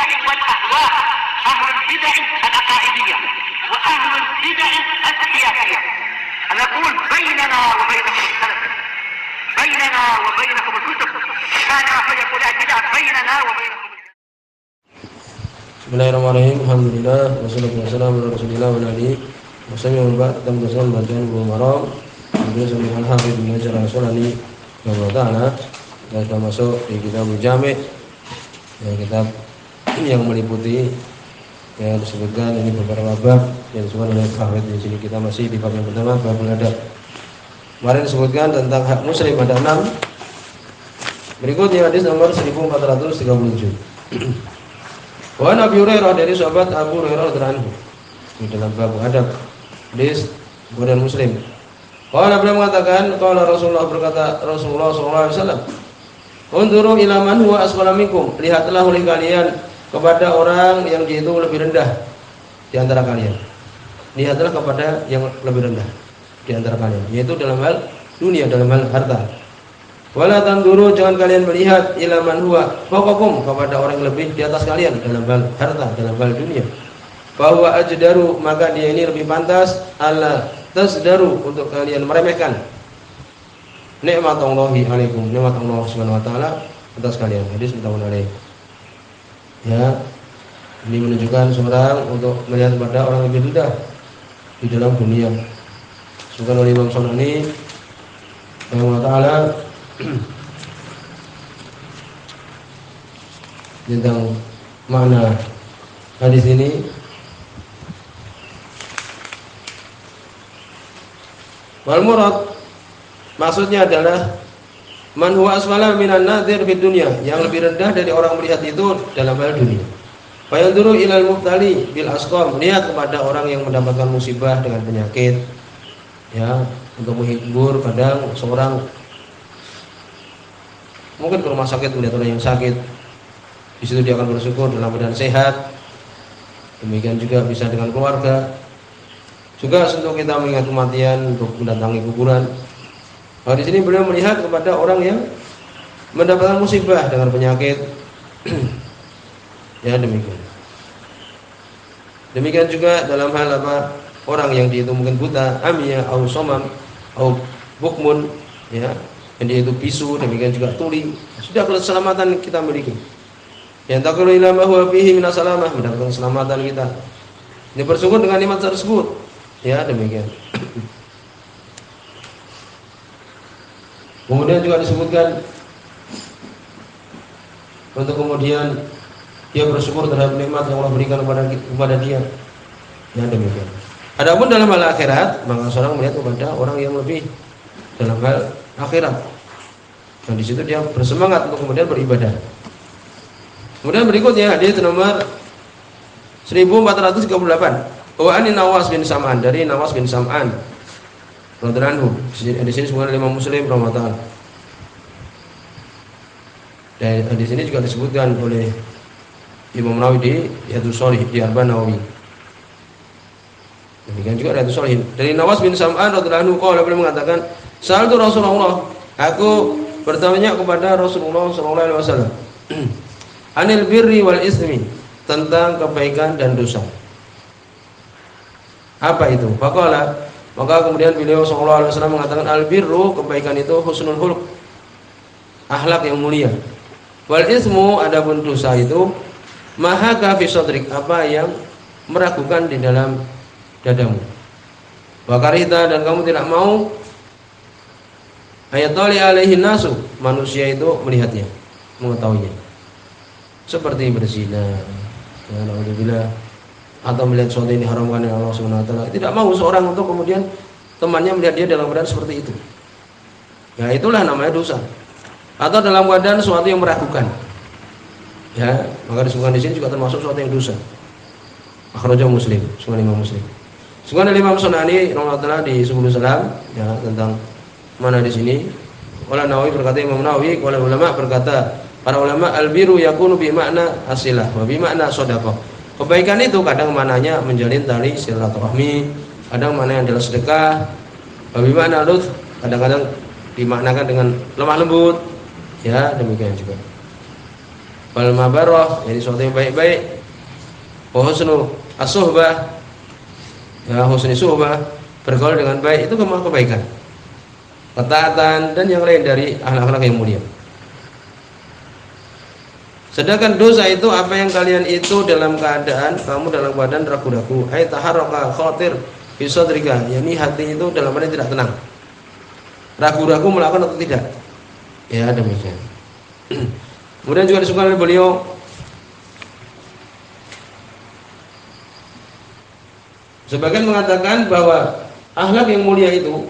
البدع والأهواء، أهل البدع العقائدية وأهل البدع السياسية. نقول بيننا وبينكم السلف، بيننا وبينكم الكتب، كان فيقول البدع بيننا وبينكم. Bismillahirrahmanirrahim. Alhamdulillah wassalatu wassalamu ala Rasulillah wa alihi wasallam. Kita melaksanakan bacaan Bulughul Maram. Kemudian Syekh Al-Hafidz Ibnu Hajar Al-Asqalani rahimahullah taala dan sudah masuk di Kitabul Jami', ya, kitab yang meliputi yang disebutkan ini beberapa bab yang disebutkan oleh Hafidz di sini. Kita masih di bab yang pertama, babul adab. Kemarin disebutkan tentang hak muslim ada 6. Berikutnya hadis nomor 1437. Wa Nabi Hurairah, dari sahabat Abu Hurairah radhiyallahu anhu, di dalam bab adab hadis Bukhari Muslim. Qala beliau mengatakan, qala Rasulullah, berkata Rasulullah sallallahu alaihi wasallam, "Unzuru ila man huwa asfala minkum." Lihatlah oleh kalian kepada orang yang dia itu lebih rendah di antara kalian. Lihatlah kepada yang lebih rendah di antara kalian, yaitu dalam hal dunia, dalam hal harta. Wala tanzuru, jangan kalian melihat ila man huwa fawqakum, kepada orang yang lebih di atas kalian dalam hal harta, dalam hal dunia. Bahwa ajdaru, maka dia ini lebih pantas alla tasdaru, untuk kalian meremehkan nikmatullahi alaikum, nikmat Allah Subhanahu wa taala atas kalian. Hadis muttafaqun alaih. Ya, ini menunjukkan seorang untuk melihat pada orang lebih rendah di dalam dunia. Disebutkan oleh Imam Sunani rahimahullah taala tentang makna hadis ini. Wal murad, maksudnya adalah man huwa asfala minan nadhir fid dunya, yang lebih rendah dari orang melihat itu dalam hal dunia. Fa yanzuru ilal mubtali bil asqam, melihat kepada orang yang mendapatkan musibah dengan penyakit, ya, untuk menghibur. Kadang seorang mungkin ke rumah sakit melihat orang yang sakit, di situ dia akan bersyukur dalam keadaan sehat. Demikian juga bisa dengan keluarga. Juga untuk kita mengingat kematian, untuk mendatangi kuburan. Nah, di sini beliau melihat kepada orang yang mendapatkan musibah dengan penyakit. Ya, demikian. Demikian juga dalam hal apa, orang yang dia itu mungkin buta, amya, au somam, au bukmun, ya, dan dia itu bisu, demikian juga tuli. Sudah keselamatan kita miliki. Yang taqulu ila ma huwa fihi minas salamah, mendapatkan keselamatan kita. Ini bersyukur dengan nikmat tersebut. Ya, demikian. Kemudian juga disebutkan untuk kemudian dia bersyukur terhadap nikmat yang Allah berikan kepada dia. Ya, demikian. Adapun dalam hal akhirat, maka seorang melihat kepada orang yang lebih dalam hal akhirat. Dan di situ dia bersemangat untuk kemudian beribadah. Kemudian berikutnya hadis nomor 1438. Wa an Nawas bin Sam'an, dari Nawas bin Sam'an radhiyallahu anhu. Di sini semua Imam Muslim rahimahullah. Dan di sini juga disebutkan oleh Imam Nawawi di Riyadhus Shalihin, di Arba'in Nawawi. Demikian juga Riyadhus Shalihin. Dari Nawas bin Sam'an radhiyallahu anhu, qala, beliau mengatakan, "Sa'altu Rasulullah," aku bertanya kepada Rasulullah sallallahu alaihi wasallam, "Anil birri wal ismi," tentang kebaikan dan dosa. Apa itu? Faqala, maka kemudian beliau sallallahu alaihi wasallam mengatakan, al-birru, kebaikan itu husnul khuluq, akhlak yang mulia. Wal ismu, adapun dosa itu mahaka fi sadrik, apa yang meragukan di dalam dadamu. Wa karita, dan kamu tidak mau ayatoli alaihi nasu, manusia itu melihatnya, mengetahuinya. Seperti berzina, ya, alhamdulillah, atau melihat sesuatu yang diharamkan oleh Allah Subhanahu wa taala. Tidak mau seorang untuk kemudian temannya melihat dia dalam keadaan seperti itu. Ya, itulah namanya dosa. Atau dalam keadaan sesuatu yang meragukan. Ya, maka disebutkan di sini juga termasuk sesuatu yang dosa. Akhrajahu Muslim, Sunan Imam Muslim. Sunan Imam Sunani rahimahullah taala di Subul Salam, ya, tentang mana di sini. Qala Nawawi, berkata Imam Nawawi, qala ulama, berkata para ulama, al-biru yakunu bi makna asilah wa bi makna shadaqah. Kebaikan itu kadang mananya menjalin tali silaturahmi, kadang mananya adalah sedekah, wa bi makna lutf, kadang-kadang dimaknakan dengan lemah lembut. Ya, demikian juga. wal mabarrah, jadi sesuatu yang baik-baik, wa husnu as-suhbah, ya husni suhbah, bergaul dengan baik itu kebaikan, ketaatan dan yang lain dari akhlak-akhlak yang mulia. Sedangkan dosa itu apa yang kalian itu dalam keadaan kamu dalam keadaan ragu-ragu, ay taharraka khatir fi sadrika, yakni hati itu dalam keadaan tidak tenang, ragu-ragu melakukan atau tidak. Ya demikian. Kemudian juga disebutkan oleh beliau sebagian mengatakan bahwa akhlak yang mulia itu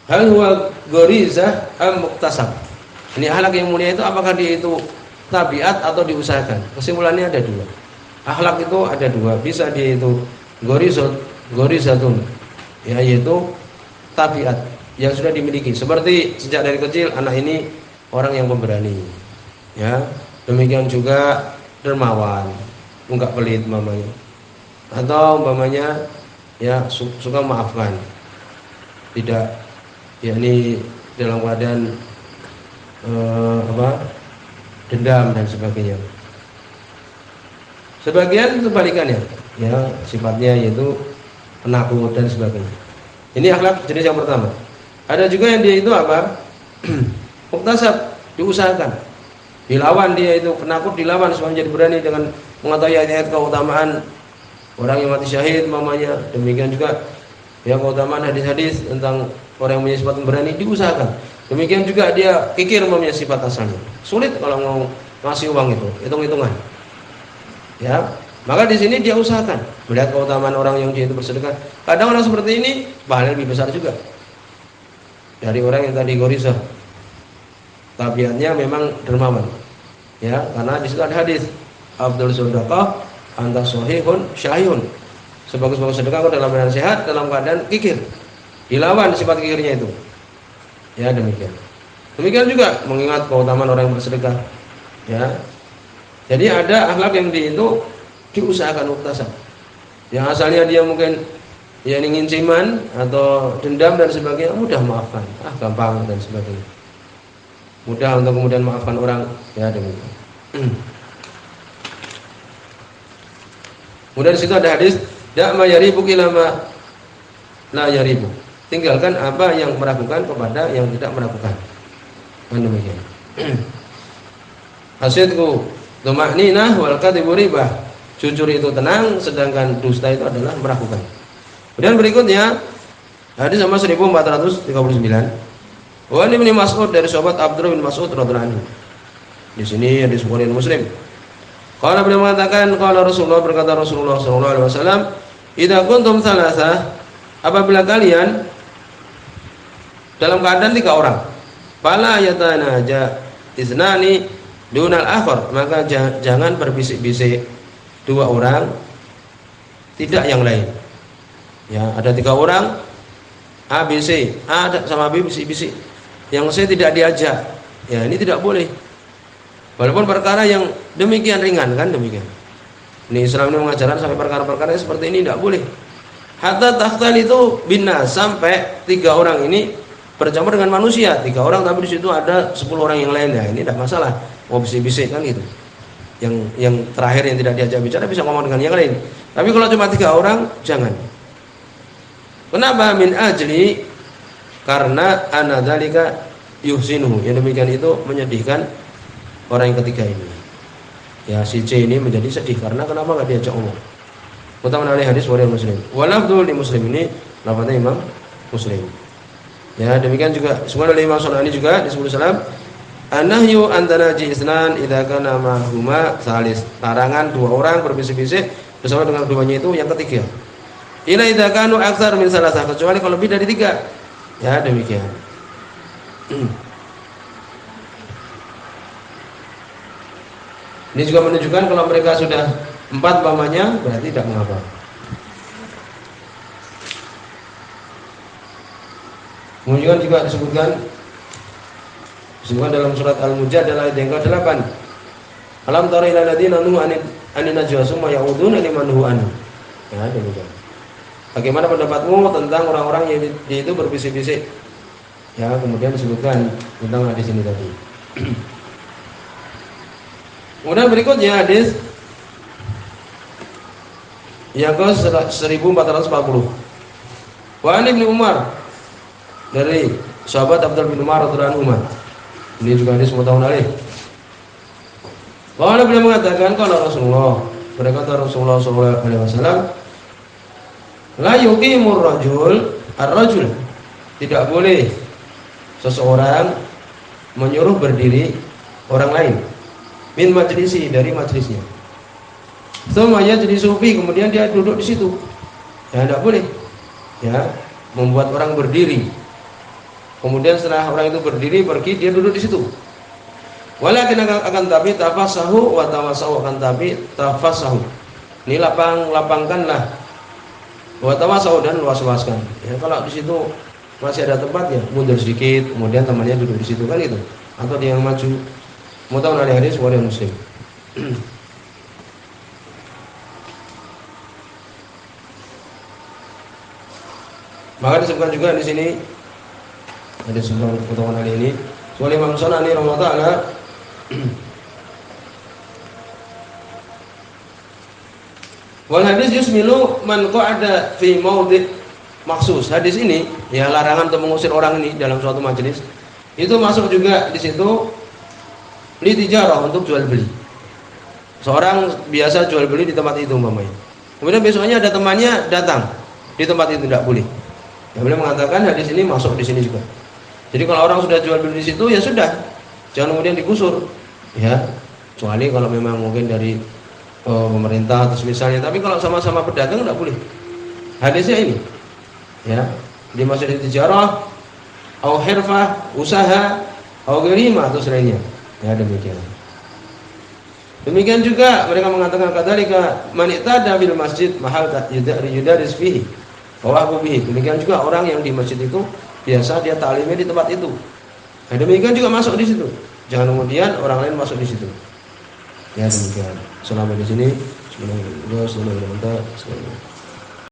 hal huwa gharizah am muktasab. Ini akhlak yang mulia itu apakah dia itu tabiat atau diusahakan? Kesimpulannya ada dua. Akhlak itu ada dua, bisa dia itu gharizatun, ya, yaitu tabiat yang sudah dimiliki. Seperti sejak dari kecil anak ini orang yang pemberani, ya. Demikian juga dermawan, enggak pelit mamanya. Atau umpamanya ya suka maafkan, tidak yakni dalam keadaan dendam dan sebagainya. Sebagian kebalikannya, ya sifatnya yaitu penakut dan sebagainya. Ini akhlak jenis yang pertama. Ada juga yang dia itu apa? Muktasab, diusahakan, dilawan, dia itu penakut dilawan supaya menjadi berani dengan mengetahui ayat-ayat keutamaan orang yang mati syahid mamanya. Demikian juga ya keutamaan hadis-hadis tentang orang yang punya sifat berani diusahakan. Demikian juga dia kikir mamanya sifat asalnya. Sulit kalau mau ngasih uang itu, hitung-hitungan. Ya, maka di sini dia usahakan melihat keutamaan orang yang dia itu bersedekah. Kadang orang seperti ini pahalanya lebih besar juga dari orang yang tadi gharizah. Tabiatnya memang dermawan. Ya, karena di situ ada hadis Abdul Sodaqah anta sahihun syahihun. Sebagus-bagus sedekah dalam keadaan sehat, dalam keadaan kikir. Dilawan sifat kikirnya itu. Ya, demikian. Demikian juga mengingat keutamaan orang yang bersedekah. Ya. Jadi ada akhlak yang itu diusahakan muktasab. Yang asalnya dia mungkin ya ingin ciman atau dendam dan sebagainya, mudah maafkan, gampang dan sebagainya. Mudah untuk kemudian maafkan orang, ya demikian. Kemudian di situ ada hadis, "Da'ma yaribu ila ma la yaribu." Tinggalkan apa yang meragukan kepada yang tidak meragukan. Dan demikian. Hasidku tumakninah wal kadhibu ribah. Jujur itu tenang, sedangkan dusta itu adalah meragukan. Kemudian berikutnya hadis nomor 1439. Wa Ibnu Mas'ud dari sahabat Abdullah bin Mas'ud radhiyallahu anhu. Di sini hadis Bukhari dan Muslim. Qala beliau mengatakan qala Rasulullah, berkata Rasulullah sallallahu alaihi wasallam, "Idza kuntum thalatha," apabila kalian dalam keadaan 3 orang, fala yatanaja isnani dunal akhar, maka jangan berbisik-bisik 2 orang, tidak yang lain. Ya, ada 3 orang A, B, C, A sama B bisik-bisik, yang C tidak diajak. Ya, ini tidak boleh. Walaupun perkara yang demikian ringan, kan demikian. Ini Islam ini mengajarkan sampai perkara-perkara seperti ini tidak boleh. Hatta takhtal itu binas, sampai 3 orang ini bercampur dengan manusia. 3 orang tapi di situ ada 10 orang yang lain. Ya, ini tidak masalah. Mau bisik-bisik kan gitu. Yang terakhir yang tidak diajak bicara bisa ngomong dengan yang lain. Tapi kalau cuma 3 orang jangan. Kenapa? Min ajli, karena anadzalika yuhsinuhu. Yang demikian itu menyedihkan orang yang ketiga ini. Ya, si C ini menjadi sedih karena kenapa enggak diajak omong. Utamanya oleh hadis riwayat Muslim. Walafdul di Muslim ini lafaznya Imam Muslim. Ya, demikian juga semua oleh Imam Sunani juga disebut salam. Anahyu antanaji isnan idza kana mahuma salis. Larangan 2 orang berbisik-bisik bersama dengan keduanya itu yang ketiga. Ila idza kanu aktsar min salasah, kecuali kalau lebih dari 3. Ya, demikian. Ini juga menunjukkan kalau mereka sudah 4 pamannya berarti tidak mengapa. Kemudian juga disebutkan dalam surat Al-Mujadalah ayat yang ke-8. Alam tara ilal ladzina nuhu anin najwa summa ya'uduna liman hu an. Ya, demikian. Bagaimana pendapatmu tentang orang-orang yang itu berbisik-bisik? Ya, kemudian disebutkan tentang hadis ini tadi. Kemudian berikutnya hadis yang ke 1440. Wa an Ibnu Umar, dari sahabat Abdullah bin Umar radhiyallahu anhu. Ini juga hadis muttafaqun alaih. Bahwa beliau mengatakan kalau Rasulullah, berkata Rasulullah sallallahu alaihi wasallam, la yuqimur rajul ar-rajul, tidak boleh seseorang menyuruh berdiri orang lain min majlisi, dari majlisnya. Semuanya jadi sufi, kemudian dia duduk di situ. Ya tidak boleh. Ya, membuat orang berdiri. Kemudian setelah orang itu berdiri pergi, dia duduk di situ. Walakin akan tapi tafasahu wa tawasahu, akan tapi tafasahu. Ini lapangkanlah. Wa tawasahu, dan luas-luaskan. Ya, kalau di situ masih ada tempat ya mundur sedikit, kemudian temannya duduk di situ kan itu. Atau dia yang maju. Muttafaqun alaihi, hadis riwayat Muslim. Maka disebutkan juga di sini ada sebuah potongan hari ini. Soal Imam Sanani rahimahullah, wal hadis yusmilu man qa'ada fi maudhi maksus. Hadis ini ya larangan untuk mengusir orang ini dalam suatu majelis. Itu masuk juga di situ li tijarah, untuk jual beli. Seorang biasa jual beli di tempat itu umpamanya. Kemudian besoknya ada temannya datang di tempat itu, tidak boleh. Ya, beliau mengatakan hadis ini masuk di sini juga. Jadi kalau orang sudah jual beli di situ ya sudah, jangan kemudian digusur. Ya, kecuali kalau memang mungkin dari pemerintah atau misalnya. Tapi kalau sama-sama pedagang tidak boleh. Hadisnya ini, ya, di masjid tijarah, au hirfah, usaha, au gharimah atau selainnya. Ya, demikian. Demikian juga mereka mengatakan kadzalika man itada bil masjid mahal yudaris fihi. Demikian juga orang yang di masjid itu biasa dia ta'limnya di tempat itu. Nah, demikian juga masuk di situ. Jangan kemudian orang lain masuk di situ. Ya demikian. Selama di sini, bismillahirrahmanirrahim.